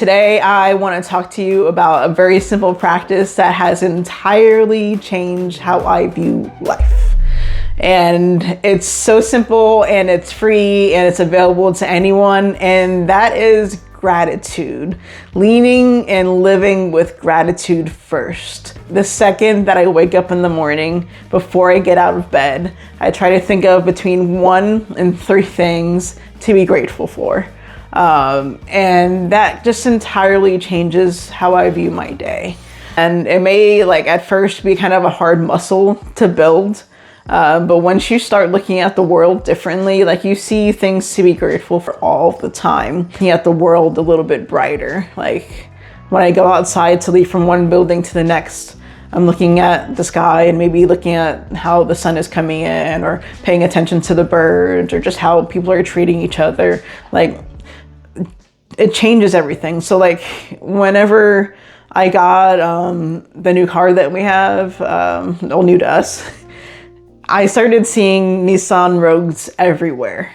Today, I want to talk to you about a very simple practice that has entirely changed how I view life. And it's so simple and it's free and it's available to anyone. And that is gratitude. Leaning and living with gratitude first. The second that I wake up in the morning, before I get out of bed, I try to think of between 1 and 3 things to be grateful for. And that just entirely changes how I view my day. And it may at first be kind of a hard muscle to build. But once you start looking at the world differently, you see things to be grateful for all the time. Looking at the world a little bit brighter. When I go outside to leave from one building to the next, I'm looking at the sky and maybe looking at how the sun is coming in, or paying attention to the birds, or just how people are treating each other. It changes everything. So whenever I got the new car that we have, all new to us, I started seeing Nissan Rogues everywhere.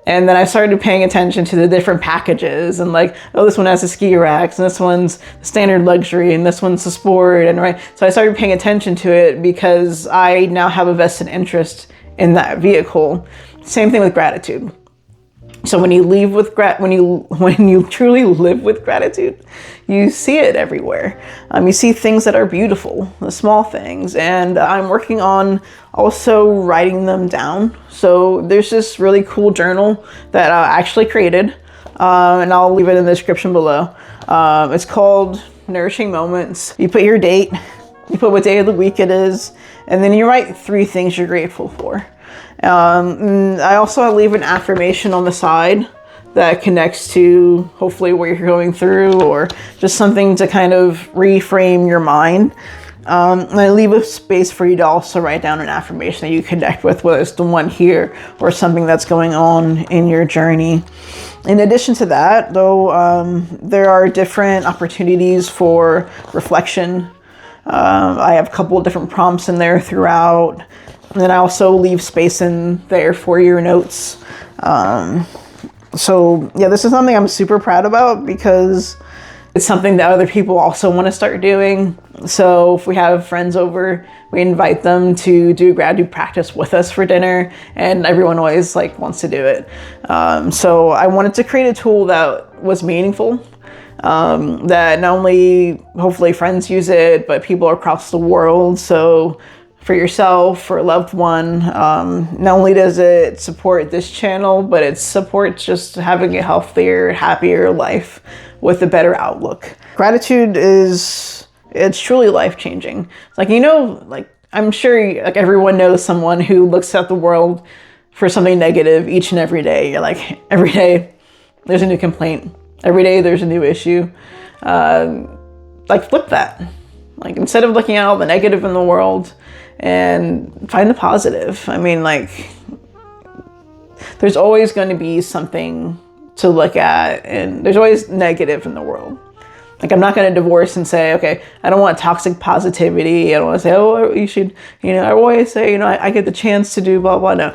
And then I started paying attention to the different packages and oh, this one has the ski racks, and this one's standard luxury, and this one's the sport, and right. So I started paying attention to it because I now have a vested interest in that vehicle. Same thing with gratitude. So when you leave with when you truly live with gratitude, you see it everywhere. You see things that are beautiful, the small things, and I'm working on also writing them down. So there's this really cool journal that I actually created, and I'll leave it in the description below. It's called Nourishing Moments. You put your date, you put what day of the week it is, and then you write 3 things you're grateful for. I also leave an affirmation on the side that connects to hopefully what you're going through, or just something to kind of reframe your mind. And I leave a space for you to also write down an affirmation that you connect with, whether it's the one here or something that's going on in your journey. In addition to that, though, there are different opportunities for reflection. I have a couple of different prompts in there throughout. And then I also leave space in there for your notes. So yeah, this is something I'm super proud about because it's something that other people also want to start doing. So if we have friends over, we invite them to do gratitude practice with us for dinner, and everyone always wants to do it. So I wanted to create a tool that was meaningful, that not only hopefully friends use it, but people across the world. So for yourself, for a loved one, not only does it support this channel, but it supports just having a healthier, happier life with a better outlook. Gratitude it's truly life-changing. It's I'm sure everyone knows someone who looks at the world for something negative each and every day. You're every day there's a new complaint. Every day there's a new issue. Flip that. Instead of looking at all the negative in the world, and find the positive. There's always going to be something to look at, and there's always negative in the world. I'm not going to divorce and say, okay, I don't want toxic positivity. I don't want to say, oh, you should, I always say, I get the chance to do blah, blah. No,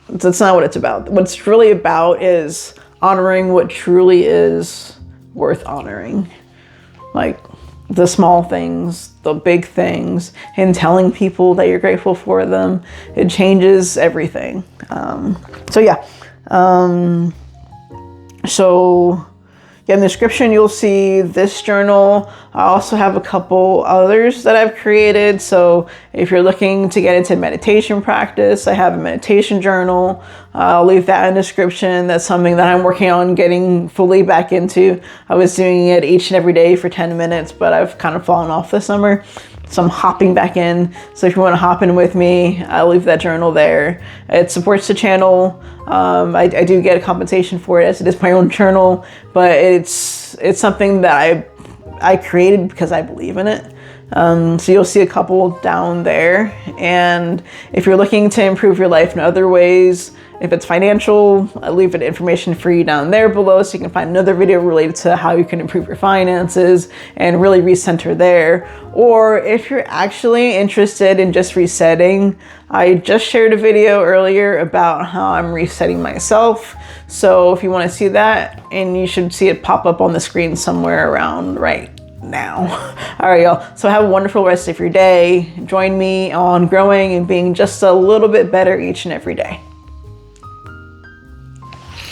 that's not what it's about. What it's really about is honoring what truly is worth honoring. The small things, the big things, and telling people that you're grateful for them. It changes everything. In the description, you'll see this journal. I also have a couple others that I've created. So if you're looking to get into meditation practice, I have a meditation journal. I'll leave that in the description. That's something that I'm working on getting fully back into. I was doing it each and every day for 10 minutes, but I've kind of fallen off this summer. So I'm hopping back in. So if you want to hop in with me, I'll leave that journal there. It supports the channel. I do get a compensation for it, as it is my own journal, but it's something that I created because I believe in it. So you'll see a couple down there. And if you're looking to improve your life in other ways, if it's financial, I leave it information for you down there below so you can find another video related to how you can improve your finances and really recenter there. Or if you're actually interested in just resetting, I just shared a video earlier about how I'm resetting myself. So if you want to see that, and you should see it pop up on the screen somewhere around right now. All right, y'all. So have a wonderful rest of your day. Join me on growing and being just a little bit better each and every day.